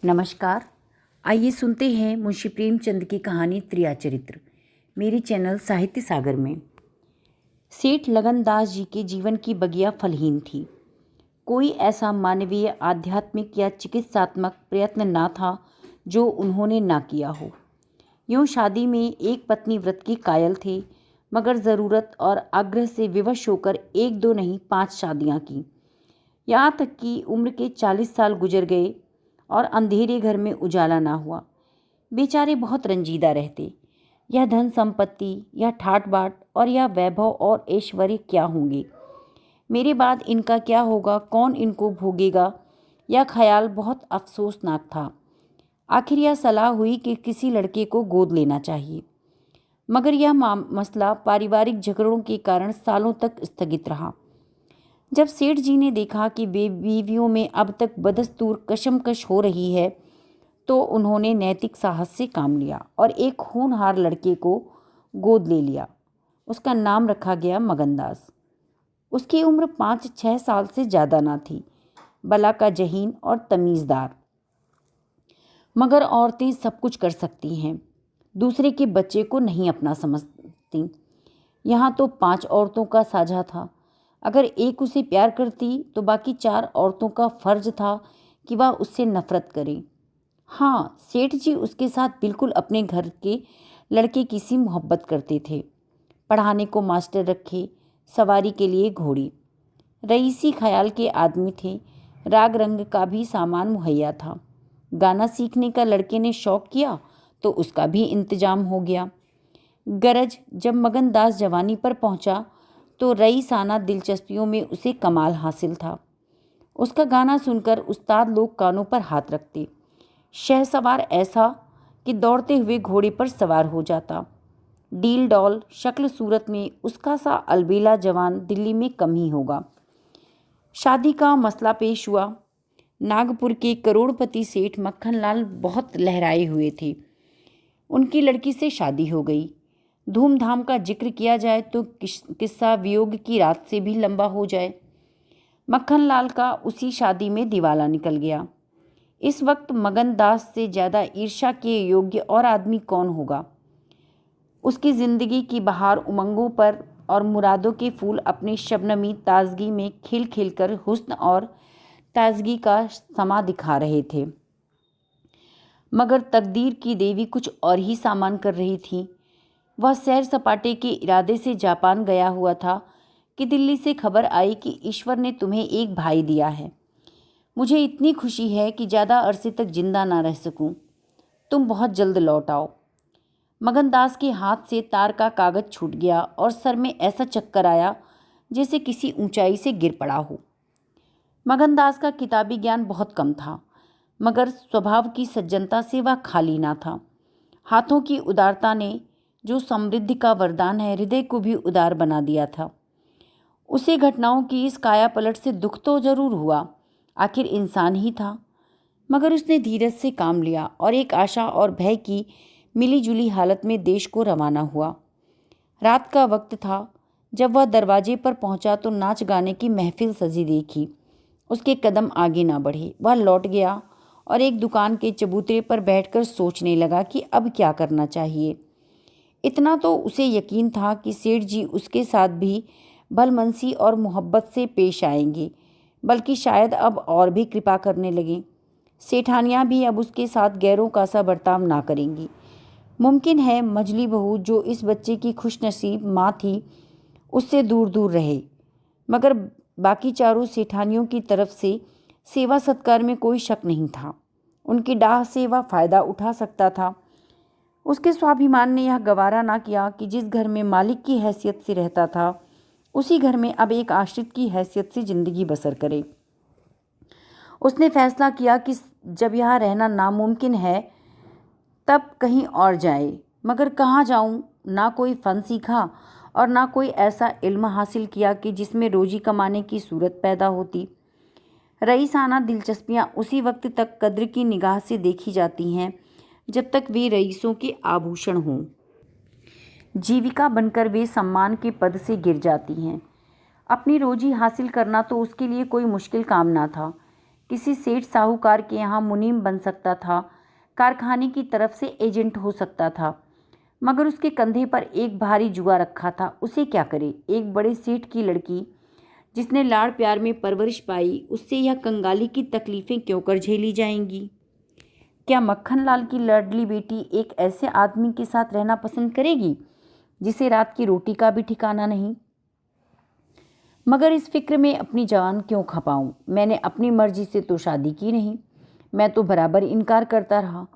नमस्कार। आइए सुनते हैं मुंशी प्रेमचंद की कहानी त्रियाचरित्र मेरे चैनल साहित्य सागर में। सेठ लगनदास जी के जीवन की बगिया फलहीन थी। कोई ऐसा मानवीय, आध्यात्मिक या चिकित्सात्मक प्रयत्न ना था जो उन्होंने ना किया हो। यूँ शादी में एक पत्नी व्रत की कायल थे, मगर ज़रूरत और आग्रह से विवश होकर एक दो नहीं 5 शादियाँ की। यहाँ तक कि उम्र के 40 साल गुजर गए और अंधेरे घर में उजाला ना हुआ। बेचारे बहुत रंजीदा रहते। यह धन संपत्ति, यह ठाट बाट और यह वैभव और ऐश्वर्य क्या होंगे, मेरे बाद इनका क्या होगा, कौन इनको भोगेगा, यह ख्याल बहुत अफसोसनाक था। आखिर यह सलाह हुई कि किसी लड़के को गोद लेना चाहिए, मगर यह मसला पारिवारिक झगड़ों के कारण सालों तक स्थगित रहा। जब सेठ जी ने देखा कि बीवियों में अब तक बदस्तूर कशमकश हो रही है, तो उन्होंने नैतिक साहस से काम लिया और एक होनहार लड़के को गोद ले लिया। उसका नाम रखा गया मगनदास। उसकी उम्र 5-6 साल से ज़्यादा ना थी, बला का जहीन और तमीज़दार। मगर औरतें सब कुछ कर सकती हैं, दूसरे के बच्चे को नहीं अपना समझती। यहाँ तो 5 औरतों का साझा था। अगर एक उसे प्यार करती तो बाकी 4 औरतों का फर्ज था कि वह उससे नफरत करे। हाँ, सेठ जी उसके साथ बिल्कुल अपने घर के लड़के की सी मोहब्बत करते थे। पढ़ाने को मास्टर रखे, सवारी के लिए घोड़ी। रईसी ख्याल के आदमी थे। राग रंग का भी सामान मुहैया था। गाना सीखने का लड़के ने शौक किया तो उसका भी इंतजाम हो गया। गरज जब मगनदास जवानी पर पहुंचा तो रईसाना दिलचस्पियों में उसे कमाल हासिल था। उसका गाना सुनकर उस्ताद लोग कानों पर हाथ रखते। शहसवार ऐसा कि दौड़ते हुए घोड़े पर सवार हो जाता। डील डॉल शक्ल सूरत में उसका सा अलबेला जवान दिल्ली में कम ही होगा। शादी का मसला पेश हुआ। नागपुर के करोड़पति सेठ मक्खनलाल बहुत लहराए हुए थे। उनकी लड़की से शादी हो गई। धूमधाम का जिक्र किया जाए तो किस्सा वियोग की रात से भी लंबा हो जाए। मक्खनलाल का उसी शादी में दिवाला निकल गया। इस वक्त मगनदास से ज़्यादा ईर्ष्या के योग्य और आदमी कौन होगा। उसकी ज़िंदगी की बहार उमंगों पर और मुरादों के फूल अपनी शबनमी ताजगी में खिल खिल कर हुस्न और ताजगी का समा दिखा रहे थे। मगर तकदीर की देवी कुछ और ही सामान कर रही थी। वह सैर सपाटे के इरादे से जापान गया हुआ था कि दिल्ली से खबर आई कि ईश्वर ने तुम्हें एक भाई दिया है। मुझे इतनी खुशी है कि ज़्यादा अरसे तक जिंदा ना रह सकूं। तुम बहुत जल्द लौट आओ। मगनदास के हाथ से तार का कागज छूट गया और सर में ऐसा चक्कर आया जैसे किसी ऊंचाई से गिर पड़ा हो। मगनदास का किताबी ज्ञान बहुत कम था, मगर स्वभाव की सज्जनता से वह खाली ना था। हाथों की उदारता ने, जो समृद्धि का वरदान है, हृदय को भी उदार बना दिया था। उसे घटनाओं की इस काया पलट से दुख तो जरूर हुआ, आखिर इंसान ही था। मगर उसने धीरज से काम लिया और एक आशा और भय की मिलीजुली हालत में देश को रवाना हुआ। रात का वक्त था। जब वह दरवाजे पर पहुंचा तो नाच गाने की महफिल सजी देखी। उसके कदम आगे ना बढ़े। वह लौट गया और एक दुकान के चबूतरे पर बैठकर सोचने लगा कि अब क्या करना चाहिए। इतना तो उसे यकीन था कि सेठ जी उसके साथ भी भलमनसी और मोहब्बत से पेश आएंगे, बल्कि शायद अब और भी कृपा करने लगें। सेठानियाँ भी अब उसके साथ गैरों का सा बर्ताव ना करेंगी। मुमकिन है मझली बहू, जो इस बच्चे की खुशनसीब माँ थी, उससे दूर दूर रहे। मगर बाकी चारों सेठानियों की तरफ से सेवा सत्कार में कोई शक नहीं था। उनकी डाह से वह फ़ायदा उठा सकता था। उसके स्वाभिमान ने यह गवारा ना किया कि जिस घर में मालिक की हैसियत से रहता था, उसी घर में अब एक आश्रित की हैसियत से ज़िंदगी बसर करे। उसने फैसला किया कि जब यहाँ रहना नामुमकिन है, तब कहीं और जाए। मगर कहाँ जाऊँ? ना कोई फ़न सीखा और ना कोई ऐसा इल्म हासिल किया कि जिसमें रोजी कमाने की सूरत पैदा होती। रईसाना दिलचस्पियाँ उसी वक्त तक कद्र की निगाह से देखी जाती हैं जब तक वे रईसों के आभूषण हों। जीविका बनकर वे सम्मान के पद से गिर जाती हैं। अपनी रोजी हासिल करना तो उसके लिए कोई मुश्किल काम ना था। किसी सेठ साहूकार के यहाँ मुनीम बन सकता था, कारखाने की तरफ से एजेंट हो सकता था, मगर उसके कंधे पर एक भारी जुआ रखा था। उसे क्या करे? एक बड़े सेठ की लड़की जिसने लाड़ प्यार में परवरिश पाई, उससे यह कंगाली की तकलीफ़ें क्यों कर झेली जाएंगी? क्या मक्खन लाल की लाडली बेटी एक ऐसे आदमी के साथ रहना पसंद करेगी जिसे रात की रोटी का भी ठिकाना नहीं? मगर इस फिक्र में अपनी जान क्यों खपाऊं? मैंने अपनी मर्जी से तो शादी की नहीं, मैं तो बराबर इनकार करता रहा।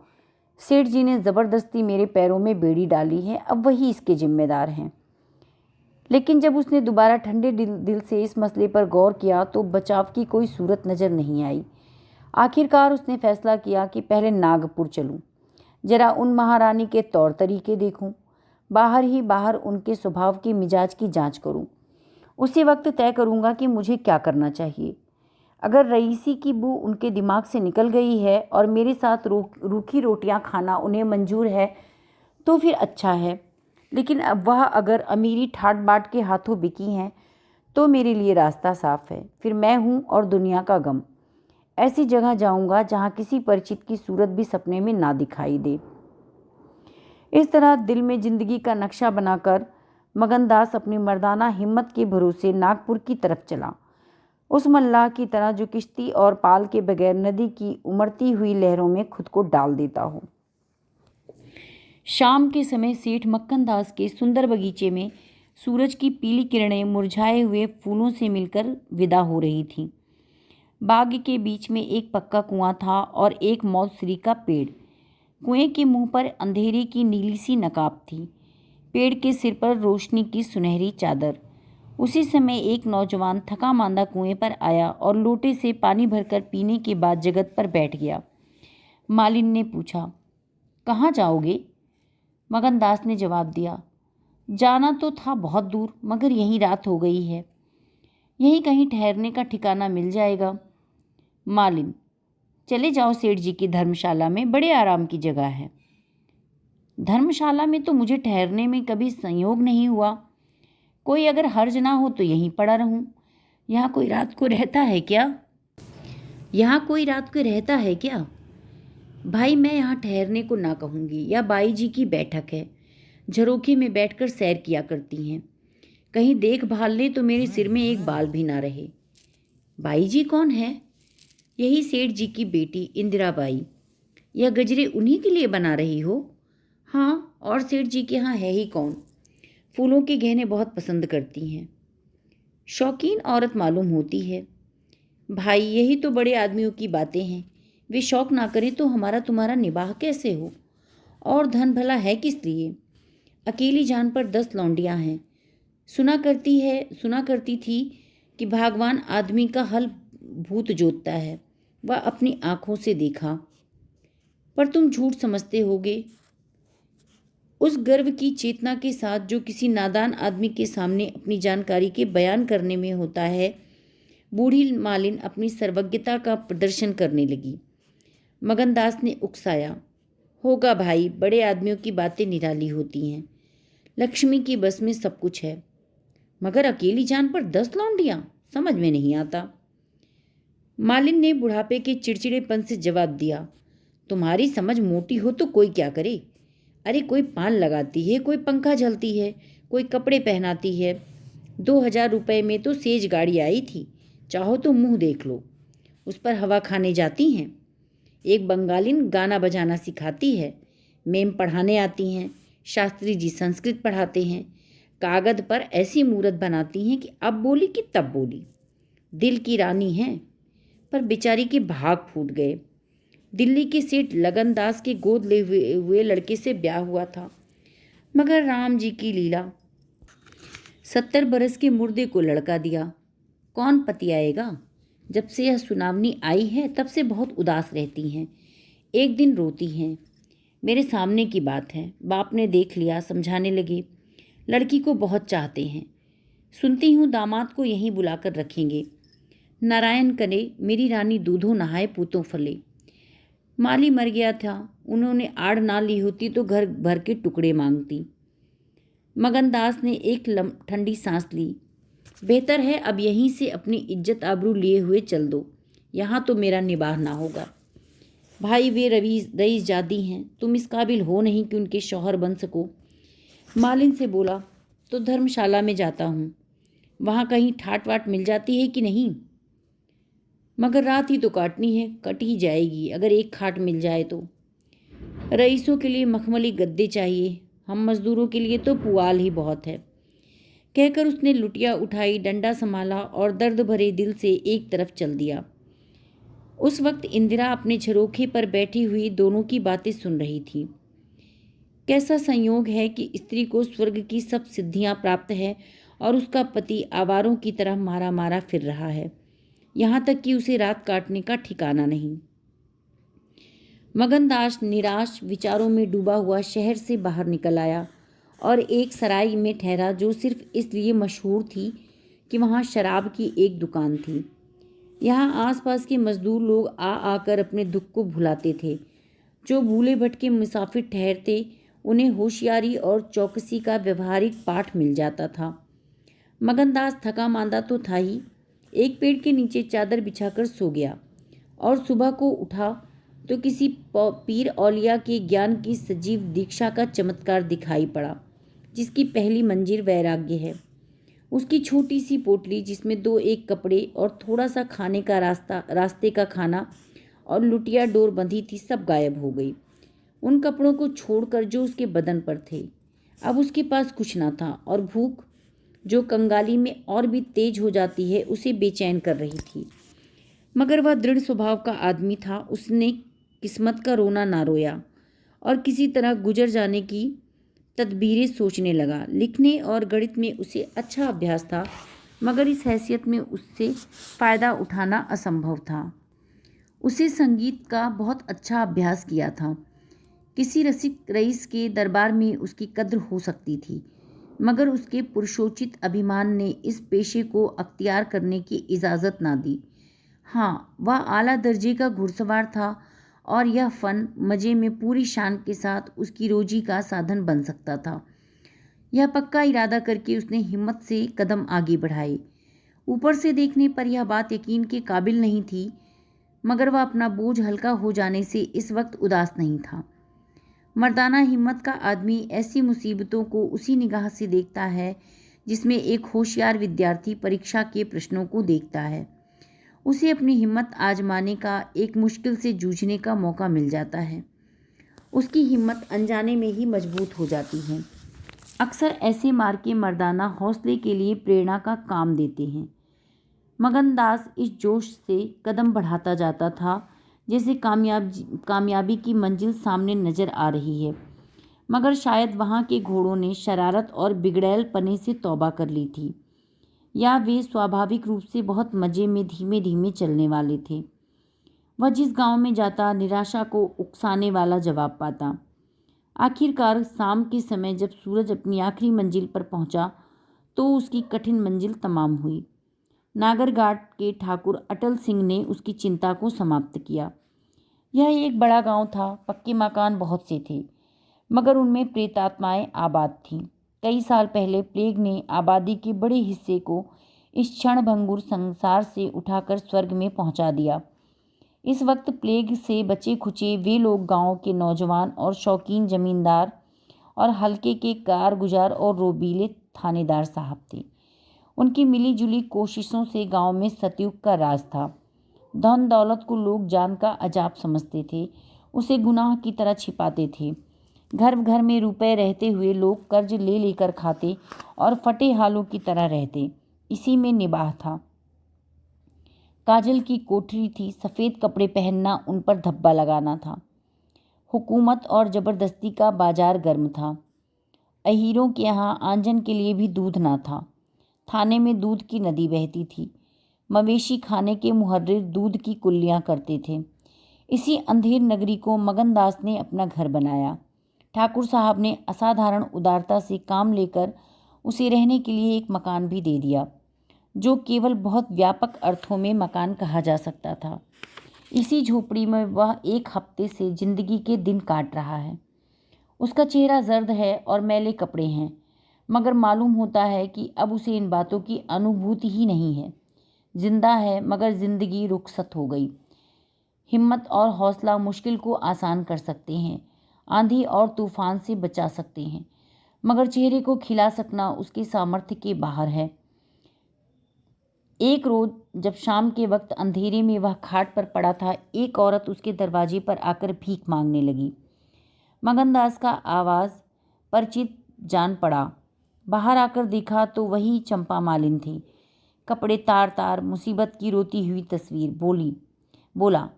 सेठ जी ने ज़बरदस्ती मेरे पैरों में बेड़ी डाली है, अब वही इसके जिम्मेदार हैं। लेकिन जब उसने दोबारा ठंडे दिल से इस मसले पर गौर किया तो बचाव की कोई सूरत नज़र नहीं आई। आखिरकार उसने फैसला किया कि पहले नागपुर चलूं, जरा उन महारानी के तौर तरीके देखूं, बाहर ही बाहर उनके स्वभाव की मिजाज की जांच करूं। उसी वक्त तय करूंगा कि मुझे क्या करना चाहिए। अगर रईसी की बू उनके दिमाग से निकल गई है और मेरे साथ रूखी रोटियां खाना उन्हें मंजूर है तो फिर अच्छा है, लेकिन अब वह अगर अमीरी ठाट बाट के हाथों बिकी हैं तो मेरे लिए रास्ता साफ है। फिर मैं हूँ और दुनिया का गम। ऐसी जगह जाऊंगा जहाँ किसी परिचित की सूरत भी सपने में ना दिखाई दे। इस तरह दिल में जिंदगी का नक्शा बनाकर मगनदास अपनी मर्दाना हिम्मत के भरोसे नागपुर की तरफ चला, उस मल्लाह की तरह जो किश्ती और पाल के बगैर नदी की उमड़ती हुई लहरों में खुद को डाल देता हो। शाम के समय सेठ मक्खनदास के सुंदर बगीचे में सूरज की पीली किरणें मुरझाए हुए फूलों से मिलकर विदा हो रही थीं। बाग के बीच में एक पक्का कुआं था और एक मौसरी का पेड़। कुएं के मुंह पर अंधेरे की नीली सी नकाब थी, पेड़ के सिर पर रोशनी की सुनहरी चादर। उसी समय एक नौजवान थका मांदा कुएं पर आया और लोटे से पानी भरकर पीने के बाद जगत पर बैठ गया। मालिन ने पूछा, कहाँ जाओगे? मगनदास ने जवाब दिया, जाना तो था बहुत दूर, मगर यहीं रात हो गई है, यहीं कहीं ठहरने का ठिकाना मिल जाएगा। मालिन, चले जाओ सेठ जी की धर्मशाला में, बड़े आराम की जगह है। धर्मशाला में तो मुझे ठहरने में कभी संयोग नहीं हुआ। कोई अगर हर्ज ना हो तो यहीं पड़ा रहूं। यहाँ कोई रात को रहता है क्या? भाई, मैं यहाँ ठहरने को ना कहूँगी। यह बाई जी की बैठक है, झरोखे में बैठकर सैर किया करती हैं। कहीं देख भाल ले तो मेरे सिर में एक बाल भी ना रहे। बाई जी कौन है? यही सेठ जी की बेटी इंदिरा बाई। यह गजरे उन्हीं के लिए बना रही हो? हाँ, और सेठ जी के यहाँ है ही कौन? फूलों के गहने बहुत पसंद करती हैं, शौकीन औरत मालूम होती है। भाई, यही तो बड़े आदमियों की बातें हैं। वे शौक ना करें तो हमारा तुम्हारा निबाह कैसे हो? और धन भला है किस लिए? अकेली जान पर 10 लौंडियां हैं। सुना करती थी कि भगवान आदमी का हल भूत जोतता है। वह अपनी आंखों से देखा। पर तुम झूठ समझते होगे। उस गर्व की चेतना के साथ जो किसी नादान आदमी के सामने अपनी जानकारी के बयान करने में होता है, बूढ़ी मालिन अपनी सर्वज्ञता का प्रदर्शन करने लगी। मगनदास ने उकसाया, होगा भाई, बड़े आदमियों की बातें निराली होती हैं। लक्ष्मी की बस में सब कुछ है, मगर अकेली जान पर 10 लौंडियां, समझ में नहीं आता। मालिन ने बुढ़ापे के चिड़चिड़ेपन से जवाब दिया, तुम्हारी समझ मोटी हो तो कोई क्या करे? अरे, कोई पान लगाती है, कोई पंखा झलती है, कोई कपड़े पहनाती है। 2000 रुपये में तो सेज गाड़ी आई थी, चाहो तो मुंह देख लो। उस पर हवा खाने जाती हैं। एक बंगालिन गाना बजाना सिखाती है, मेम पढ़ाने आती हैं, शास्त्री जी संस्कृत पढ़ाते हैं, कागज पर ऐसी मूरत बनाती हैं कि अब बोली कि तब बोली। दिल की रानी हैं, पर बेचारी के भाग फूट गए। दिल्ली के सेठ लगनदास के गोद ले हुए लड़के से ब्याह हुआ था, मगर राम जी की लीला, 70 बरस के मुर्दे को लड़का दिया। कौन पति आएगा? जब से यह सुनावनी आई है तब से बहुत उदास रहती हैं। एक दिन रोती हैं। मेरे सामने की बात है। बाप ने देख लिया, समझाने लगे। लड़की को बहुत चाहते हैं। सुनती हूँ दामाद को यहीं बुलाकर रखेंगे। नारायण करे मेरी रानी दूधों नहाए पूतों फले। माली मर गया था, उन्होंने आड़ ना ली होती तो घर भर के टुकड़े मांगती। मगनदास ने एक ठंडी सांस ली। बेहतर है अब यहीं से अपनी इज्जत आबरू लिए हुए चल दो। यहाँ तो मेरा निबाहना होगा। भाई वे रईस जादी हैं, तुम इस काबिल हो नहीं कि उनके शौहर बन सको। मालिन से बोला, तो धर्मशाला में जाता हूँ, वहाँ कहीं ठाट वाट मिल जाती है कि नहीं? मगर रात ही तो काटनी है, कट ही जाएगी अगर एक खाट मिल जाए तो। रईसों के लिए मखमली गद्दे चाहिए, हम मजदूरों के लिए तो पुआल ही बहुत है। कहकर उसने लुटिया उठाई, डंडा संभाला और दर्द भरे दिल से एक तरफ चल दिया। उस वक्त इंदिरा अपने झरोखे पर बैठी हुई दोनों की बातें सुन रही थी। कैसा संयोग है कि स्त्री को स्वर्ग की सब सिद्धियां प्राप्त है और उसका पति आवारों की तरह मारा मारा फिर रहा है, यहाँ तक कि उसे रात काटने का ठिकाना नहीं। मगनदास निराश विचारों में डूबा हुआ शहर से बाहर निकल आया और एक सराय में ठहरा जो सिर्फ इसलिए मशहूर थी कि वहाँ शराब की एक दुकान थी। यहाँ आसपास के मजदूर लोग आ आकर अपने दुख को भुलाते थे। जो भूले भटके मुसाफिर ठहरते उन्हें होशियारी और चौकसी का व्यवहारिक पाठ मिल जाता था। मगनदास थका मांदा तो था ही, एक पेड़ के नीचे चादर बिछाकर सो गया और सुबह को उठा तो किसी पीर औलिया के ज्ञान की सजीव दीक्षा का चमत्कार दिखाई पड़ा, जिसकी पहली मंजिल वैराग्य है। उसकी छोटी सी पोटली जिसमें 2-1 कपड़े और थोड़ा सा खाने का रास्ते का खाना और लुटिया डोर बंधी थी, सब गायब हो गई। उन कपड़ों को छोड़कर जो उसके बदन पर थे, अब उसके पास कुछ ना था और भूख, जो कंगाली में और भी तेज हो जाती है, उसे बेचैन कर रही थी। मगर वह दृढ़ स्वभाव का आदमी था, उसने किस्मत का रोना ना रोया और किसी तरह गुजर जाने की तदबीरें सोचने लगा। लिखने और गणित में उसे अच्छा अभ्यास था, मगर इस हैसियत में उससे फ़ायदा उठाना असंभव था। उसे संगीत का बहुत अच्छा अभ्यास किया था। किसी रसिक रईस के दरबार में उसकी कद्र हो सकती थी, मगर उसके पुरुषोचित अभिमान ने इस पेशे को अख्तियार करने की इजाज़त ना दी। हाँ, वह आला दर्जे का घुड़सवार था और यह फ़न मज़े में पूरी शान के साथ उसकी रोजी का साधन बन सकता था। यह पक्का इरादा करके उसने हिम्मत से कदम आगे बढ़ाए। ऊपर से देखने पर यह बात यकीन के काबिल नहीं थी, मगर वह अपना बोझ हल्का हो जाने से इस वक्त उदास नहीं था। मर्दाना हिम्मत का आदमी ऐसी मुसीबतों को उसी निगाह से देखता है जिसमें एक होशियार विद्यार्थी परीक्षा के प्रश्नों को देखता है। उसे अपनी हिम्मत आजमाने का, एक मुश्किल से जूझने का मौका मिल जाता है। उसकी हिम्मत अनजाने में ही मजबूत हो जाती है। अक्सर ऐसे मार्के मर्दाना हौसले के लिए प्रेरणा का काम देते हैं। मगनदास इस जोश से कदम बढ़ाता जाता था जैसे कामयाबी की मंजिल सामने नजर आ रही है, मगर शायद वहाँ के घोड़ों ने शरारत और बिगड़ैल पने से तौबा कर ली थी, या वे स्वाभाविक रूप से बहुत मज़े में धीमे धीमे चलने वाले थे। वह जिस गांव में जाता निराशा को उकसाने वाला जवाब पाता। आखिरकार शाम के समय जब सूरज अपनी आखिरी मंजिल पर पहुंचा तो उसकी कठिन मंजिल तमाम हुई। नागरघाट के ठाकुर अटल सिंह ने उसकी चिंता को समाप्त किया। यह एक बड़ा गांव था, पक्के मकान बहुत से थे, मगर उनमें प्रेतात्माएं आबाद थीं। कई साल पहले प्लेग ने आबादी के बड़े हिस्से को इस क्षणभंगुर संसार से उठाकर स्वर्ग में पहुंचा दिया। इस वक्त प्लेग से बचे खुचे वे लोग गांव के नौजवान और शौकीन जमींदार और हल्के के कारगुजार और रोबीले थानेदार साहब थे। उनकी मिलीजुली कोशिशों से गांव में सतयुग का राज था। धन दौलत को लोग जान का अजाप समझते थे, उसे गुनाह की तरह छिपाते थे। घर घर में रुपए रहते हुए लोग कर्ज ले लेकर खाते और फटे हालों की तरह रहते। इसी में निबाह था। काजल की कोठरी थी, सफ़ेद कपड़े पहनना उन पर धब्बा लगाना था। हुकूमत और ज़बरदस्ती का बाजार गर्म था। अहीरों के यहाँ आंजन के लिए भी दूध ना था। थाने में दूध की नदी बहती थी। मवेशी खाने के मुहर्रिर दूध की कुल्लियाँ करते थे। इसी अंधेर नगरी को मगनदास ने अपना घर बनाया। ठाकुर साहब ने असाधारण उदारता से काम लेकर उसे रहने के लिए एक मकान भी दे दिया, जो केवल बहुत व्यापक अर्थों में मकान कहा जा सकता था। इसी झोपड़ी में वह 1 हफ्ते से जिंदगी के दिन काट रहा है। उसका चेहरा जर्द है और मैले कपड़े हैं, मगर मालूम होता है कि अब उसे इन बातों की अनुभूति ही नहीं है। जिंदा है मगर जिंदगी रुखसत हो गई। हिम्मत और हौसला मुश्किल को आसान कर सकते हैं, आंधी और तूफान से बचा सकते हैं, मगर चेहरे को खिला सकना उसके सामर्थ्य के बाहर है। एक रोज जब शाम के वक्त अंधेरे में वह खाट पर पड़ा था, एक औरत उसके दरवाजे पर आकर भीख मांगने लगी। मगनदास का आवाज़ परिचित जान पड़ा। बाहर आकर देखा तो वही चंपा मालिन थी, कपड़े तार तार, मुसीबत की रोती हुई तस्वीर। बोला,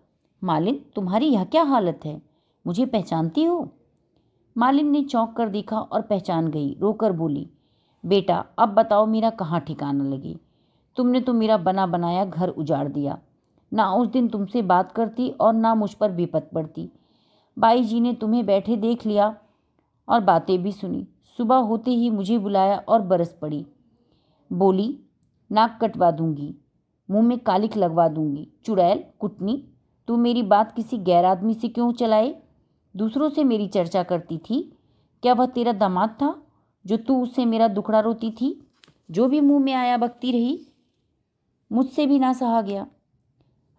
मालिन तुम्हारी यह क्या हालत है, मुझे पहचानती हो? मालिन ने चौंक कर देखा और पहचान गई। रोकर बोली, बेटा अब बताओ मेरा कहाँ ठिकाना लगे। तुमने तो मेरा बना बनाया घर उजाड़ दिया। ना उस दिन तुमसे बात करती और ना मुझ पर विपत पड़ती। बाई जी ने तुम्हें बैठे देख लिया और बातें भी सुनी। सुबह होते ही मुझे बुलाया और बरस पड़ी। बोली, नाक कटवा दूंगी, मुंह में कालिख लगवा दूंगी। चुड़ैल कुटनी, तू मेरी बात किसी गैर आदमी से क्यों चलाए? दूसरों से मेरी चर्चा करती थी। क्या वह तेरा दामाद था जो तू उससे मेरा दुखड़ा रोती थी? जो भी मुंह में आया बकती रही, मुझसे भी ना सहा गया।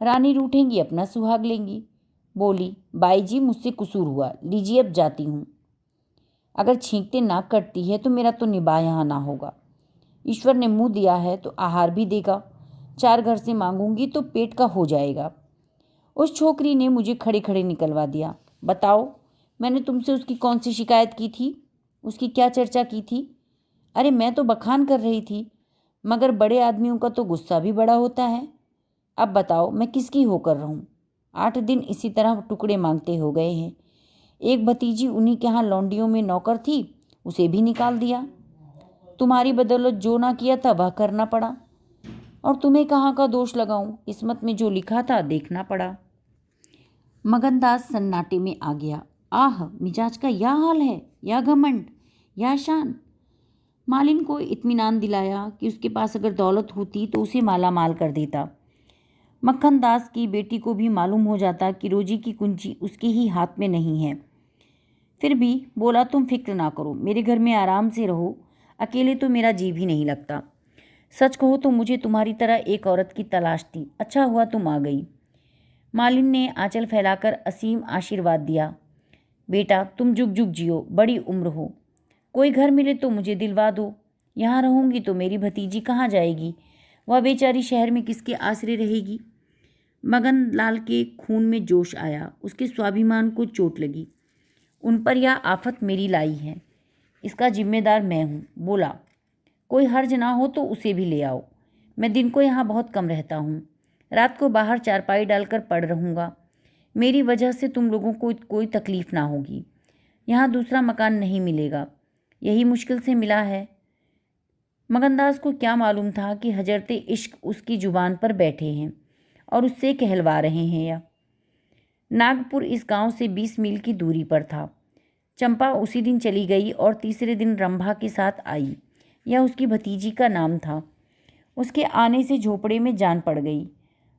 रानी रूठेंगी अपना सुहाग लेंगी। बोली, बाई जी मुझसे कसूर हुआ, लीजिए अब जाती हूँ। अगर छींकते नाक कटती है तो मेरा तो निभा यहाँ ना होगा। ईश्वर ने मुंह दिया है तो आहार भी देगा। 4 घर से मांगूंगी तो पेट का हो जाएगा। उस छोकरी ने मुझे खड़े खड़े निकलवा दिया। बताओ, मैंने तुमसे उसकी कौन सी शिकायत की थी, उसकी क्या चर्चा की थी? अरे मैं तो बखान कर रही थी, मगर बड़े आदमियों का तो गुस्सा भी बड़ा होता है। अब बताओ मैं किसकी होकर रहूं? 8 दिन इसी तरह टुकड़े मांगते हो गए हैं। एक भतीजी उन्हीं के यहाँ लौंडियों में नौकर थी, उसे भी निकाल दिया। तुम्हारी बदौलत जो ना किया था वह करना पड़ा। और तुम्हें कहाँ का दोष लगाऊं, किस्मत में जो लिखा था देखना पड़ा। मगनदास सन्नाटे में आ गया। आह, मिजाज का यह हाल है, या घमंड, या शान। मालिन को इत्मीनान दिलाया कि उसके पास अगर दौलत होती तो उसे माला माल कर देता। मक्खन दास की बेटी को भी मालूम हो जाता कि रोजी की कुंजी उसके ही हाथ में नहीं है। फिर भी बोला, तुम फिक्र ना करो, मेरे घर में आराम से रहो, अकेले तो मेरा जी भी नहीं लगता। सच कहो तो मुझे तुम्हारी तरह एक औरत की तलाश थी, अच्छा हुआ तुम आ गई। मालिन ने आंचल फैलाकर असीम आशीर्वाद दिया। बेटा तुम जुग जुग जियो, बड़ी उम्र हो। कोई घर मिले तो मुझे दिलवा दो। यहाँ रहूंगी तो मेरी भतीजी कहाँ जाएगी? वह बेचारी शहर में किसके आसरे रहेगी? मगन लाल के खून में जोश आया, उसके स्वाभिमान को चोट लगी। उन पर यह आफत मेरी लाई है, इसका जिम्मेदार मैं हूँ। बोला, कोई हर्ज ना हो तो उसे भी ले आओ। मैं दिन को यहाँ बहुत कम रहता हूँ, रात को बाहर चारपाई डालकर पड़ रहूँगा। मेरी वजह से तुम लोगों को कोई तकलीफ ना होगी। यहाँ दूसरा मकान नहीं मिलेगा, यही मुश्किल से मिला है। मगनदास को क्या मालूम था कि हजरते इश्क उसकी जुबान पर बैठे हैं और उससे कहलवा रहे हैं। या नागपुर इस गांव से 20 मील की दूरी पर था। चंपा उसी दिन चली गई और तीसरे दिन रंभा के साथ आई। यह उसकी भतीजी का नाम था। उसके आने से झोपड़े में जान पड़ गई।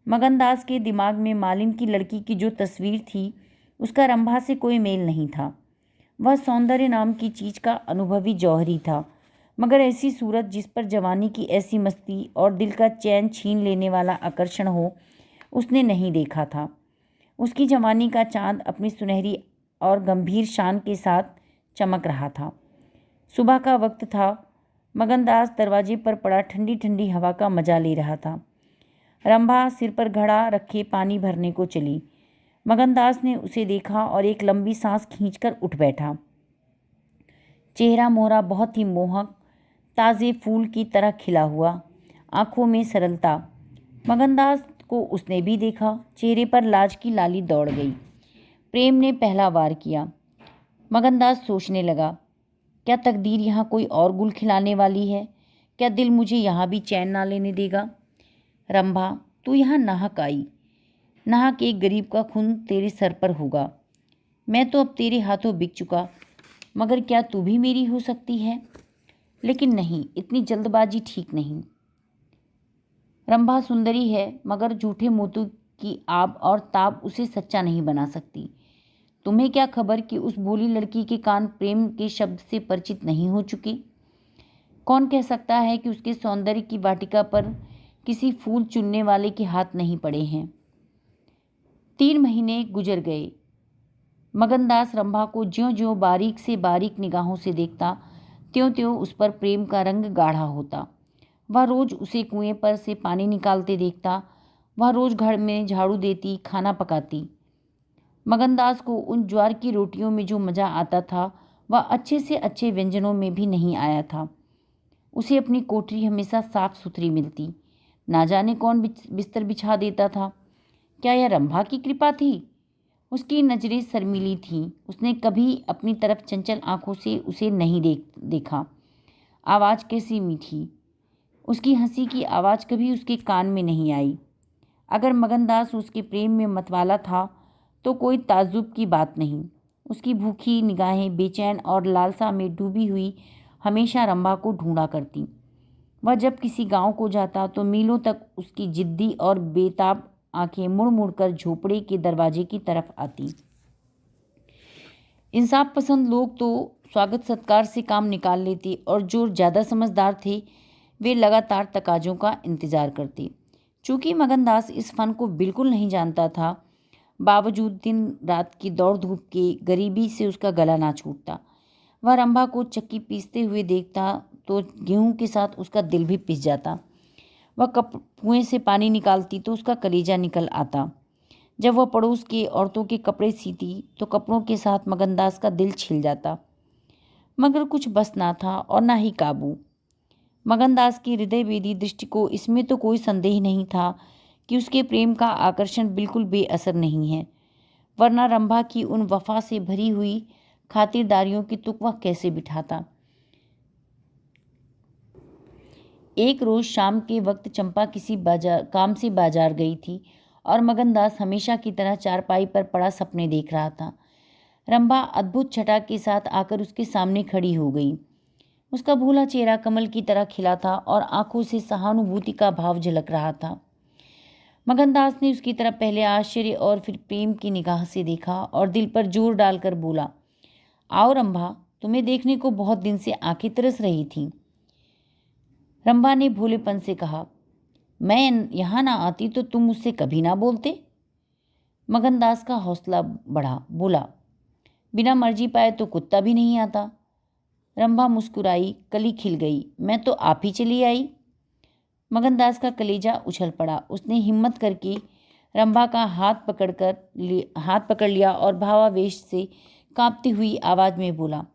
मगनदास के दिमाग में मालिन की लड़की की जो तस्वीर थी, उसका रंभा से कोई मेल नहीं था। वह सौंदर्य नाम की चीज़ का अनुभवी जौहरी था, मगर ऐसी सूरत जिस पर जवानी की ऐसी मस्ती और दिल का चैन छीन लेने वाला आकर्षण हो, उसने नहीं देखा था। उसकी जवानी का चांद अपनी सुनहरी और गंभीर शान के साथ चमक रहा था। सुबह का वक्त था। मगनदास दरवाजे पर पड़ा ठंडी ठंडी हवा का मजा ले रहा था। रंभा सिर पर घड़ा रखे पानी भरने को चली। मगनदास ने उसे देखा और एक लंबी सांस खींचकर उठ बैठा। चेहरा मोहरा बहुत ही मोहक, ताज़े फूल की तरह खिला हुआ, आंखों में सरलता। मगनदास को उसने भी देखा। चेहरे पर लाज की लाली दौड़ गई। प्रेम ने पहला वार किया। मगनदास सोचने लगा, क्या तकदीर यहाँ कोई और गुल खिलाने वाली है? क्या दिल मुझे यहाँ भी चैन ना लेने देगा? रंभा, तू यहाँ नाहक आई। नाहक एक गरीब का खून तेरे सर पर होगा। मैं तो अब तेरे हाथों बिक चुका, मगर क्या तू भी मेरी हो सकती है? लेकिन नहीं, इतनी जल्दबाजी ठीक नहीं। रंभा सुंदरी है, मगर झूठे मोती की आब और ताब उसे सच्चा नहीं बना सकती। तुम्हें क्या खबर कि उस भोली लड़की के कान प्रेम के शब्द से परिचित नहीं हो चुके? कौन कह सकता है कि उसके सौंदर्य की वाटिका पर किसी फूल चुनने वाले के हाथ नहीं पड़े हैं। 3 महीने गुजर गए। मगनदास रंभा को ज्यों-ज्यों बारीक से बारीक निगाहों से देखता, त्यों-त्यों उस पर प्रेम का रंग गाढ़ा होता। वह रोज उसे कुएं पर से पानी निकालते देखता। वह रोज घर में झाड़ू देती, खाना पकाती। मगनदास को उन ज्वार की रोटियों में जो मज़ा आता था, वह अच्छे से अच्छे व्यंजनों में भी नहीं आया था। उसे अपनी कोठरी हमेशा साफ सुथरी मिलती। ना जाने कौन बिस्तर बिछा देता था। क्या यह रंभा की कृपा थी? उसकी नज़रें शर्मीली थीं। उसने कभी अपनी तरफ चंचल आंखों से उसे नहीं देखा। आवाज़ कैसी मीठी! उसकी हंसी की आवाज़ कभी उसके कान में नहीं आई। अगर मगनदास उसके प्रेम में मतवाला था तो कोई ताज्जुब की बात नहीं। उसकी भूखी निगाहें बेचैन और लालसा में डूबी हुई हमेशा रंभा को ढूंढा करती। वह जब किसी गांव को जाता तो मीलों तक उसकी जिद्दी और बेताब आंखें मुड़ मुड़ कर झोपड़े के दरवाजे की तरफ आती। इंसाफ पसंद लोग तो स्वागत सत्कार से काम निकाल लेते और जो ज़्यादा समझदार थे वे लगातार तकाजों का इंतज़ार करते। चूँकि मगनदास इस फन को बिल्कुल नहीं जानता था, बावजूद दिन रात की दौड़ धूप के गरीबी से उसका गला ना छूटता। वह रंभा को चक्की पीसते हुए देखता तो गेहूं के साथ उसका दिल भी पिस जाता। वह कुएं से पानी निकालती तो उसका कलेजा निकल आता। जब वह पड़ोस के औरतों के कपड़े सीती तो कपड़ों के साथ मगनदास का दिल छिल जाता। मगर कुछ बस ना था और ना ही काबू। मगनदास की हृदयभेदी दृष्टि को इसमें तो कोई संदेह नहीं था कि उसके प्रेम का आकर्षण बिल्कुल बेअसर नहीं है, वरना रंभा की उन वफा से भरी हुई खातिरदारियों की तुक वह कैसे बिठाता। एक रोज़ शाम के वक्त चंपा किसी काम से बाजार गई थी और मगनदास हमेशा की तरह चारपाई पर पड़ा सपने देख रहा था। रंभा अद्भुत छटा के साथ आकर उसके सामने खड़ी हो गई। उसका भूला चेहरा कमल की तरह खिला था और आंखों से सहानुभूति का भाव झलक रहा था। मगनदास ने उसकी तरफ पहले आश्चर्य और फिर प्रेम की निगाह से देखा और दिल पर जोर डालकर बोला, आओ रंभा, तुम्हें देखने को बहुत दिन से आंखें तरस रही थीं। रंभा ने भोलेपन से कहा, मैं यहाँ ना आती तो तुम मुझसे कभी ना बोलते। मगनदास का हौसला बढ़ा, बोला, बिना मर्जी पाए तो कुत्ता भी नहीं आता। रंभा मुस्कुराई, कली खिल गई, मैं तो आप ही चली आई। मगनदास का कलेजा उछल पड़ा। उसने हिम्मत करके रंभा का हाथ पकड़ लिया और भावावेश से कांपती हुई आवाज़ में बोला,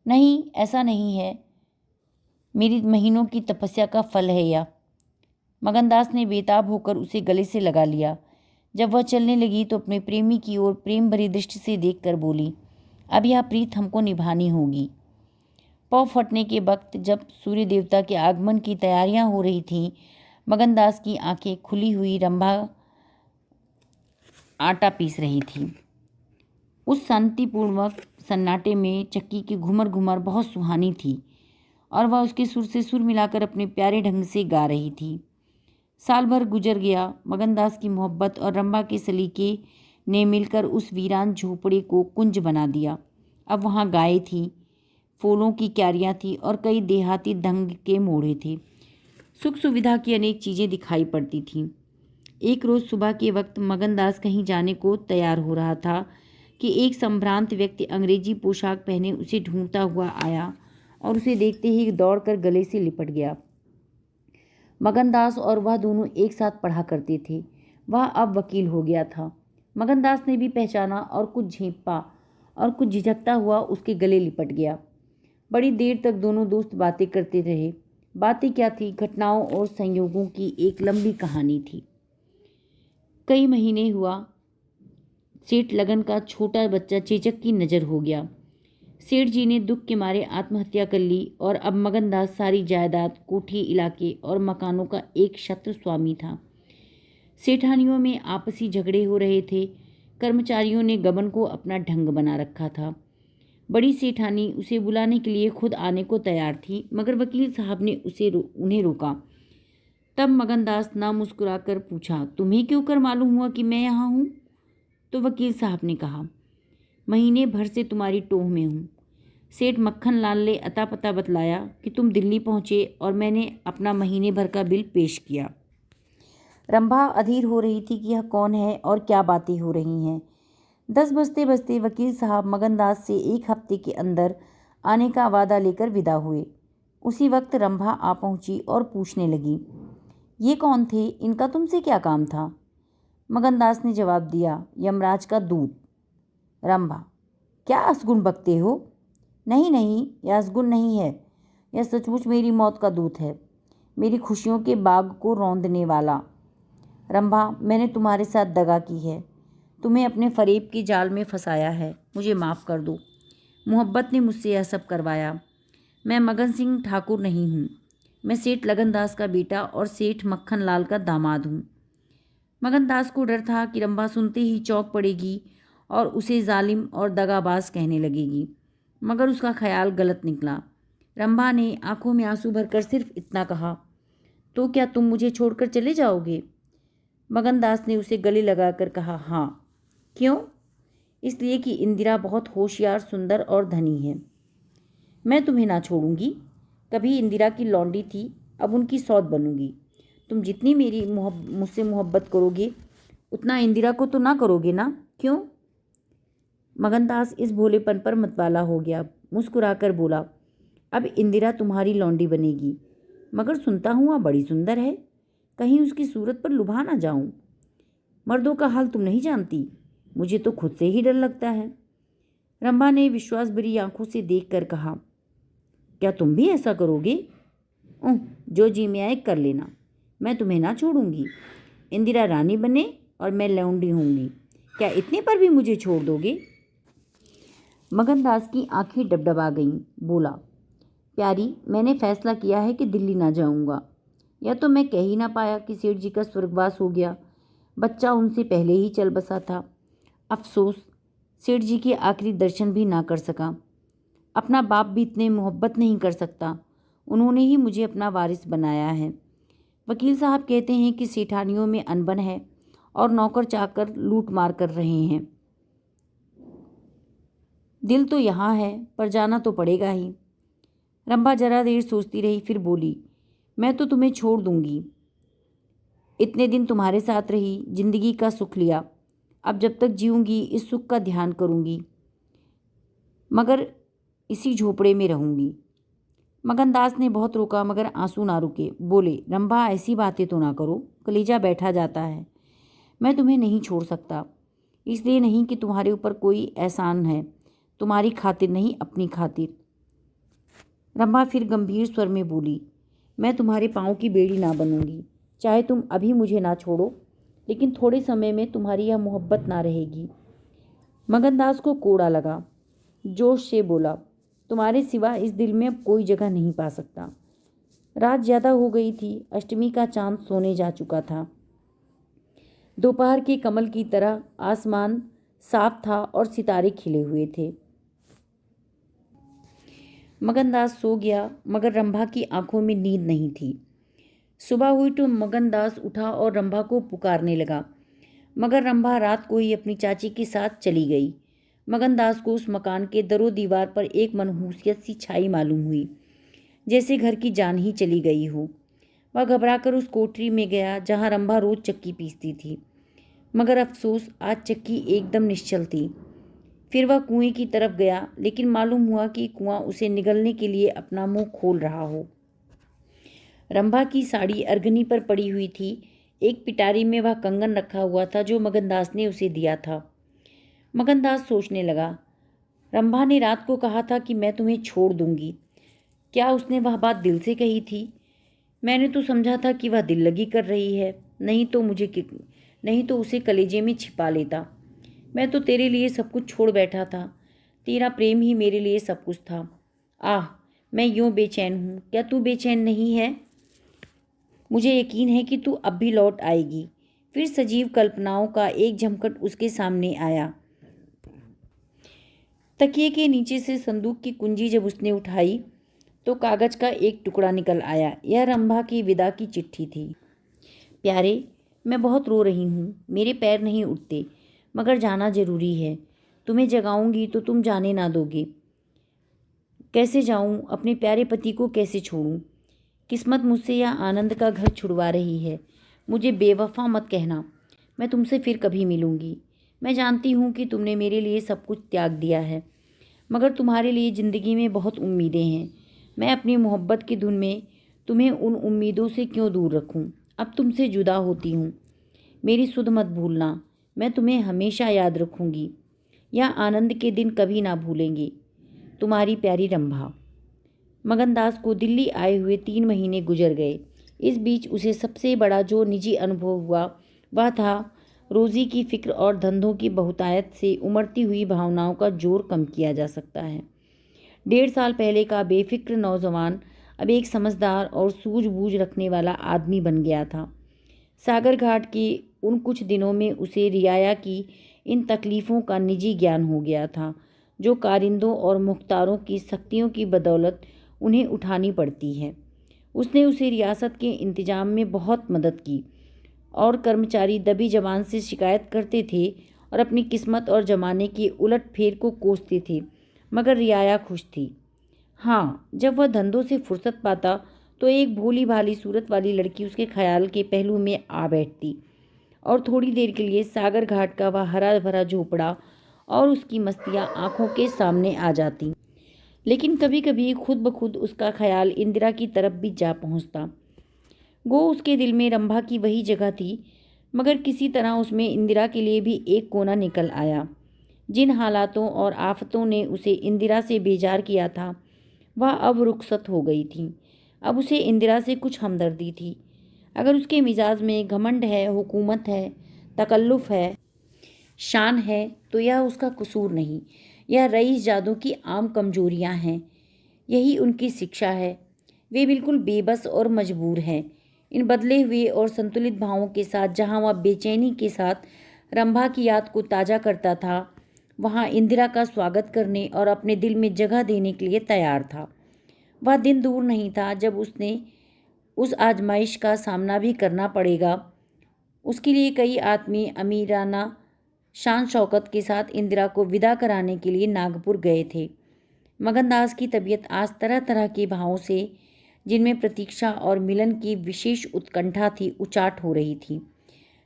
नहीं, ऐसा नहीं है, मेरी महीनों की तपस्या का फल है यह। मगनदास ने बेताब होकर उसे गले से लगा लिया। जब वह चलने लगी तो अपने प्रेमी की ओर प्रेम भरी दृष्टि से देखकर बोली, अब यह प्रीत हमको निभानी होगी। पौ फटने के वक्त जब सूर्य देवता के आगमन की तैयारियां हो रही थीं, मगनदास की आंखें खुली हुई रंभा आटा पीस रही थी। उस शांतिपूर्वक सन्नाटे में चक्की की घुमर घुमर बहुत सुहानी थी और वह उसके सुर से सुर मिलाकर अपने प्यारे ढंग से गा रही थी। साल भर गुजर गया। मगनदास की मोहब्बत और रंभा के सलीके ने मिलकर उस वीरान झोपड़े को कुंज बना दिया। अब वहाँ गायें थीं, फूलों की क्यारियाँ थीं और कई देहाती ढंग के मोड़े थे। सुख सुविधा की अनेक चीज़ें दिखाई पड़ती थीं। एक रोज़ सुबह के वक्त मगनदास कहीं जाने को तैयार हो रहा था कि एक संभ्रांत व्यक्ति अंग्रेजी पोशाक पहने उसे ढूंढता हुआ आया और उसे देखते ही दौड़कर गले से लिपट गया। मगनदास और वह दोनों एक साथ पढ़ा करते थे। वह अब वकील हो गया था। मगनदास ने भी पहचाना और कुछ झेंपा और कुछ झिझकता हुआ उसके गले लिपट गया। बड़ी देर तक दोनों दोस्त बातें करते रहे। बातें क्या थी, घटनाओं और संयोगों की एक लंबी कहानी थी। कई महीने हुआ, सेठ लगन का छोटा बच्चा चेचक की नज़र हो गया। सेठ जी ने दुख के मारे आत्महत्या कर ली और अब मगनदास सारी जायदाद, कोठी, इलाके और मकानों का एक छत्र स्वामी था। सेठानियों में आपसी झगड़े हो रहे थे। कर्मचारियों ने गबन को अपना ढंग बना रखा था। बड़ी सेठानी उसे बुलाने के लिए खुद आने को तैयार थी, मगर वकील साहब ने उन्हें रोका। तब मगनदास ना मुस्कुराकर पूछा, तुम्हें क्यों कर मालूम हुआ कि मैं यहाँ हूँ? तो वकील साहब ने कहा, महीने भर से तुम्हारी टोह में हूँ। सेठ मक्खन लाल ने अता पता बतलाया कि तुम दिल्ली पहुँचे और मैंने अपना महीने भर का बिल पेश किया। रंभा अधीर हो रही थी कि यह कौन है और क्या बातें हो रही हैं। 10 बजते बजते वकील साहब मगनदास से 1 हफ्ते के अंदर आने का वादा लेकर विदा हुए। उसी वक्त रंभा आ पहुंची और पूछने लगी, ये कौन थे, इनका तुमसे क्या काम था? मगनदास ने जवाब दिया, यमराज का दूत। रंभा, क्या असगुन बकते हो? नहीं नहीं, यह असगुन नहीं है, यह सचमुच मेरी मौत का दूत है, मेरी खुशियों के बाग को रौंदने वाला। रंभा, मैंने तुम्हारे साथ दगा की है, तुम्हें अपने फरेब के जाल में फंसाया है, मुझे माफ़ कर दो। मोहब्बत ने मुझसे यह सब करवाया। मैं मगन सिंह ठाकुर नहीं हूँ, मैं सेठ लगनदास का बेटा और सेठ मक्खन लाल का दामाद हूँ। मगनदास को डर था कि रंभा सुनते ही चौंक पड़ेगी और उसे जालिम और दगाबाज कहने लगेगी, मगर उसका ख्याल गलत निकला। रंभा ने आंखों में आंसू भरकर सिर्फ इतना कहा, तो क्या तुम मुझे छोड़कर चले जाओगे? मगनदास ने उसे गले लगाकर कहा, हाँ। क्यों? इसलिए कि इंदिरा बहुत होशियार, सुंदर और धनी है। मैं तुम्हें ना छोड़ूंगी। कभी इंदिरा की लौंडी थी, अब उनकी सौत बनूंगी। तुम जितनी मुझसे मोहब्बत करोगे उतना इंदिरा को तो ना करोगे ना? क्यों? मगनदास इस भोलेपन पर मतवाला हो गया, मुस्कुराकर बोला, अब इंदिरा तुम्हारी लौंडी बनेगी, मगर सुनता हूँ वह बड़ी सुंदर है, कहीं उसकी सूरत पर लुभा ना जाऊं। मर्दों का हाल तुम नहीं जानती, मुझे तो खुद से ही डर लगता है। रंभा ने विश्वास भरी आंखों से देखकर कहा, क्या तुम भी ऐसा करोगे? जो जी में आए कर लेना, मैं तुम्हें ना छोड़ूंगी। इंदिरा रानी बने और मैं लौंडी होंगी, क्या इतने पर भी मुझे छोड़ दोगे? मगनदास की आंखें डबडबा गईं। बोला, प्यारी, मैंने फैसला किया है कि दिल्ली ना जाऊंगा। या तो मैं कह ही ना पाया कि सेठ जी का स्वर्गवास हो गया, बच्चा उनसे पहले ही चल बसा था। अफसोस, सेठ जी के आखिरी दर्शन भी ना कर सका। अपना बाप भी इतने मोहब्बत नहीं कर सकता, उन्होंने ही मुझे अपना वारिस बनाया है। वकील साहब कहते हैं कि सेठानियों में अनबन है और नौकर चाकर लूट मार कर रहे हैं। दिल तो यहाँ है, पर जाना तो पड़ेगा ही। रंभा जरा देर सोचती रही, फिर बोली, मैं तो तुम्हें छोड़ दूंगी। इतने दिन तुम्हारे साथ रही, जिंदगी का सुख लिया, अब जब तक जीऊंगी इस सुख का ध्यान करूंगी, मगर इसी झोपड़े में रहूंगी। मगनदास ने बहुत रोका, मगर आंसू ना रुके। बोले, रंभा, ऐसी बातें तो ना करो, कलेजा बैठा जाता है। मैं तुम्हें नहीं छोड़ सकता, इसलिए नहीं कि तुम्हारे ऊपर कोई एहसान है, तुम्हारी खातिर नहीं, अपनी खातिर। रंभा फिर गंभीर स्वर में बोली, मैं तुम्हारे पाँव की बेड़ी ना बनूंगी, चाहे तुम अभी मुझे ना छोड़ो, लेकिन थोड़े समय में तुम्हारी यह मोहब्बत ना रहेगी। मगनदास को कोड़ा लगा, जोश से बोला, तुम्हारे सिवा इस दिल में अब कोई जगह नहीं पा सकता। रात ज़्यादा हो गई थी, अष्टमी का चांद सोने जा चुका था। दोपहर के कमल की तरह आसमान साफ था और सितारे खिले हुए थे। मगनदास सो गया, मगर रंभा की आंखों में नींद नहीं थी। सुबह हुई तो मगनदास उठा और रंभा को पुकारने लगा, मगर रंभा रात को ही अपनी चाची के साथ चली गई। मगनदास को उस मकान के दरो दीवार पर एक मनहूसियत सी छाई मालूम हुई, जैसे घर की जान ही चली गई हो। वह घबराकर उस कोठरी में गया जहाँ रंभा रोज चक्की पीसती थी, मगर अफसोस आज चक्की एकदम निश्चल थी। फिर वह कुएं की तरफ गया, लेकिन मालूम हुआ कि कुआं उसे निगलने के लिए अपना मुंह खोल रहा हो। रंभा की साड़ी अर्गनी पर पड़ी हुई थी। एक पिटारी में वह कंगन रखा हुआ था जो मगनदास ने उसे दिया था। मगनदास सोचने लगा, रंभा ने रात को कहा था कि मैं तुम्हें छोड़ दूंगी। क्या उसने वह बात दिल से कही थी? मैंने तो समझा था कि वह दिल लगी कर रही है, नहीं तो उसे कलेजे में छिपा लेता। मैं तो तेरे लिए सब कुछ छोड़ बैठा था, तेरा प्रेम ही मेरे लिए सब कुछ था। आह, मैं यूं बेचैन हूँ, क्या तू बेचैन नहीं है? मुझे यकीन है कि तू अब भी लौट आएगी। फिर सजीव कल्पनाओं का एक झमकट उसके सामने आया। तकिए के नीचे से संदूक की कुंजी जब उसने उठाई तो कागज का एक टुकड़ा निकल आया। यह रंभा की विदा की चिट्ठी थी। प्यारे, मैं बहुत रो रही हूँ, मेरे पैर नहीं उठते, मगर जाना जरूरी है। तुम्हें जगाऊंगी तो तुम जाने ना दोगे। कैसे जाऊं, अपने प्यारे पति को कैसे छोड़ूं? किस्मत मुझसे यह आनंद का घर छुड़वा रही है, मुझे बेवफा मत कहना। मैं तुमसे फिर कभी मिलूंगी। मैं जानती हूँ कि तुमने मेरे लिए सब कुछ त्याग दिया है, मगर तुम्हारे लिए ज़िंदगी में बहुत उम्मीदें हैं। मैं अपनी मोहब्बत की धुन में तुम्हें उन उम्मीदों से क्यों दूर रखूं? अब तुमसे जुदा होती हूँ। मेरी सुध मत भूलना। मैं तुम्हें हमेशा याद रखूंगी। यह आनंद के दिन कभी ना भूलेंगे। तुम्हारी प्यारी रंभा। मगनदास को दिल्ली आए हुए 3 महीने गुजर गए। इस बीच उसे सबसे बड़ा जो निजी अनुभव हुआ वह था रोज़ी की फिक्र और धंधों की बहुतायत से उमड़ती हुई भावनाओं का जोर कम किया जा सकता है। 1.5 साल पहले का बेफिक्र नौजवान अब एक समझदार और सूझबूझ रखने वाला आदमी बन गया था। सागर घाट के उन कुछ दिनों में उसे रियाया की इन तकलीफ़ों का निजी ज्ञान हो गया था, जो कारिंदों और मुख्तारों की सख्तियों की बदौलत उन्हें उठानी पड़ती है। उसने उसे रियासत के इंतजाम में बहुत मदद की और कर्मचारी दबी जबान से शिकायत करते थे और अपनी किस्मत और जमाने की उलट फेर को कोसते थे, मगर रियाया खुश थी। हाँ, जब वह धंधों से फुर्सत पाता तो एक भोली भाली सूरत वाली लड़की उसके ख्याल के पहलू में आ बैठती और थोड़ी देर के लिए सागर घाट का वह हरा भरा झोपड़ा और उसकी मस्तियाँ आंखों के सामने आ जाती। लेकिन कभी कभी खुद ब खुद उसका ख्याल इंदिरा की तरफ भी जा पहुँचता। गो उसके दिल में रंभा की वही जगह थी, मगर किसी तरह उसमें इंदिरा के लिए भी एक कोना निकल आया। जिन हालातों और आफतों ने उसे इंदिरा से बेजार किया था वह अब रुखसत हो गई थी। अब उसे इंदिरा से कुछ हमदर्दी थी। अगर उसके मिजाज में घमंड है, हुकूमत है, तकल्लुफ़ है, शान है, तो यह उसका कसूर नहीं। यह रईस जादू की आम कमजोरियां हैं। यही उनकी शिक्षा है। वे बिल्कुल बेबस और मजबूर हैं। इन बदले हुए और संतुलित भावों के साथ जहाँ वह बेचैनी के साथ रंभा की याद को ताज़ा करता था, वहाँ इंदिरा का स्वागत करने और अपने दिल में जगह देने के लिए तैयार था। वह दिन दूर नहीं था जब उसने उस आजमाइश का सामना भी करना पड़ेगा। उसके लिए कई आदमी अमीराना शान शौकत के साथ इंदिरा को विदा कराने के लिए नागपुर गए थे। मगनदास की तबीयत आज तरह तरह के भावों से, जिनमें प्रतीक्षा और मिलन की विशेष उत्कंठा थी, उचाट हो रही थी।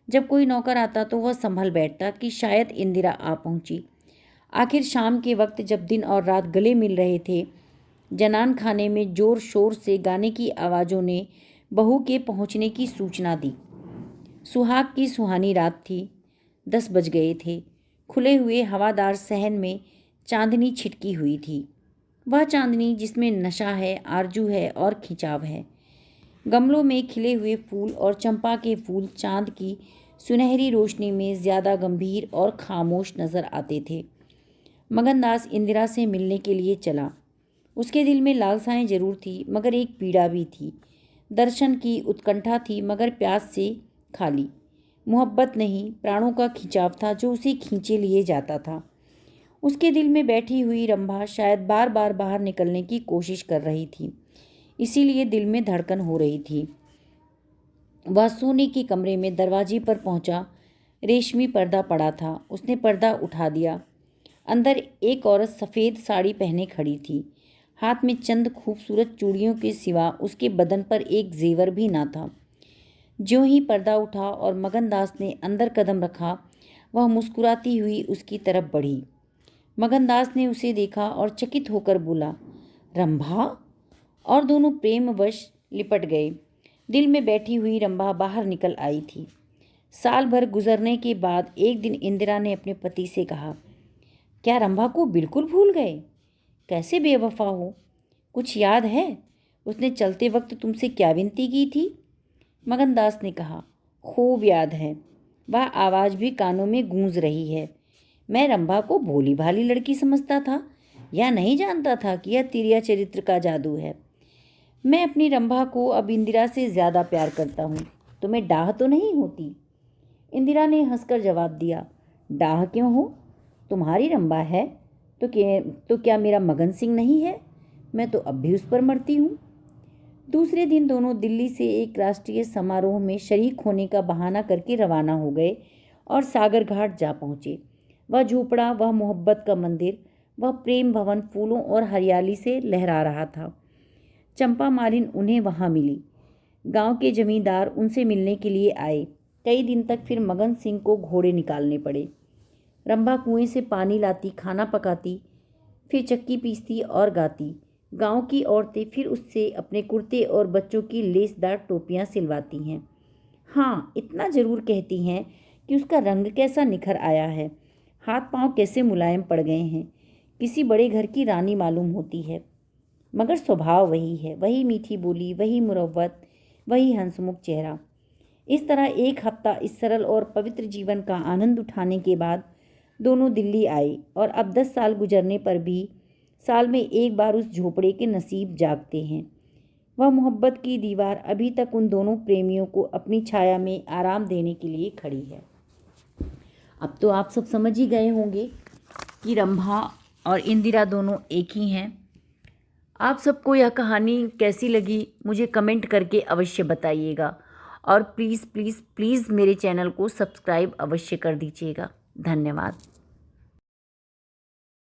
जब कोई नौकर आता तो वह संभल बैठता कि शायद इंदिरा आ पहुंची। आखिर शाम के वक्त जब दिन और रात गले मिल रहे थे, जनान खाने में जोर शोर से गाने की आवाज़ों ने बहू के पहुंचने की सूचना दी। सुहाग की सुहानी रात थी। 10 बज गए थे। खुले हुए हवादार सहन में चांदनी छिटकी हुई थी। वह चांदनी जिसमें नशा है, आरजू है और खिंचाव है। गमलों में खिले हुए फूल और चंपा के फूल चांद की सुनहरी रोशनी में ज़्यादा गंभीर और खामोश नजर आते थे। मगनदास इंदिरा से मिलने के लिए चला। उसके दिल में लालसाएं जरूर थी, मगर एक पीड़ा भी थी। दर्शन की उत्कंठा थी, मगर प्यास से खाली। मोहब्बत नहीं, प्राणों का खिंचाव था जो उसे खींचे लिए जाता था। उसके दिल में बैठी हुई रंभा शायद बार बार बाहर निकलने की कोशिश कर रही थी, इसीलिए दिल में धड़कन हो रही थी। वह सोने के कमरे में दरवाजे पर पहुंचा। रेशमी पर्दा पड़ा था। उसने पर्दा उठा दिया। अंदर एक औरत सफ़ेद साड़ी पहने खड़ी थी। हाथ में चंद खूबसूरत चूड़ियों के सिवा उसके बदन पर एक जेवर भी ना था। ज्यों ही पर्दा उठा और मगनदास ने अंदर कदम रखा, वह मुस्कुराती हुई उसकी तरफ बढ़ी। मगनदास ने उसे देखा और चकित होकर बोला, रंभा। और दोनों प्रेमवश लिपट गए। दिल में बैठी हुई रंभा बाहर निकल आई थी। साल भर गुजरने के बाद एक दिन इंदिरा ने अपने पति से कहा, क्या रंभा को बिल्कुल भूल गए? कैसे बेवफा हो? कुछ याद है उसने चलते वक्त तुमसे क्या विनती की थी? मगनदास ने कहा, खूब याद है। वह आवाज़ भी कानों में गूंज रही है। मैं रंभा को भोली भाली लड़की समझता था, या नहीं जानता था कि यह तिरिया चरित्र का जादू है। मैं अपनी रंभा को अब इंदिरा से ज़्यादा प्यार करता हूँ। तुम्हें डाह तो नहीं होती? इंदिरा ने हंसकर जवाब दिया, डाह क्यों हो? तुम्हारी रंभा है तो क्या मेरा मगन सिंह नहीं है? मैं तो अब भी उस पर मरती हूँ। दूसरे दिन दोनों दिल्ली से एक राष्ट्रीय समारोह में शरीक होने का बहाना करके रवाना हो गए और सागर घाट जा पहुँचे। वह झोपड़ा, वह मोहब्बत का मंदिर, वह प्रेम भवन फूलों और हरियाली से लहरा रहा था। चंपा मालिन उन्हें वहाँ मिली। गांव के जमींदार उनसे मिलने के लिए आए। कई दिन तक फिर मगन सिंह को घोड़े निकालने पड़े। रंभा कुएं से पानी लाती, खाना पकाती, फिर चक्की पीसती और गाती। गांव की औरतें फिर उससे अपने कुर्ते और बच्चों की लेसदार टोपियां सिलवाती हैं। हाँ, इतना ज़रूर कहती हैं कि उसका रंग कैसा निखर आया है, हाथ पांव कैसे मुलायम पड़ गए हैं, किसी बड़े घर की रानी मालूम होती है। मगर स्वभाव वही है, वही मीठी बोली, वही मुरव्वत, वही हंसमुख चेहरा। इस तरह एक हफ्ता इस सरल और पवित्र जीवन का आनंद उठाने के बाद दोनों दिल्ली आए और अब 10 साल गुजरने पर भी साल में एक बार उस झोपड़े के नसीब जागते हैं। वह मोहब्बत की दीवार अभी तक उन दोनों प्रेमियों को अपनी छाया में आराम देने के लिए खड़ी है। अब तो आप सब समझ ही गए होंगे कि रंभा और इंदिरा दोनों एक ही हैं। आप सबको यह कहानी कैसी लगी मुझे कमेंट करके अवश्य बताइएगा और प्लीज़ प्लीज़ प्लीज़ मेरे चैनल को सब्सक्राइब अवश्य कर दीजिएगा। धन्यवाद।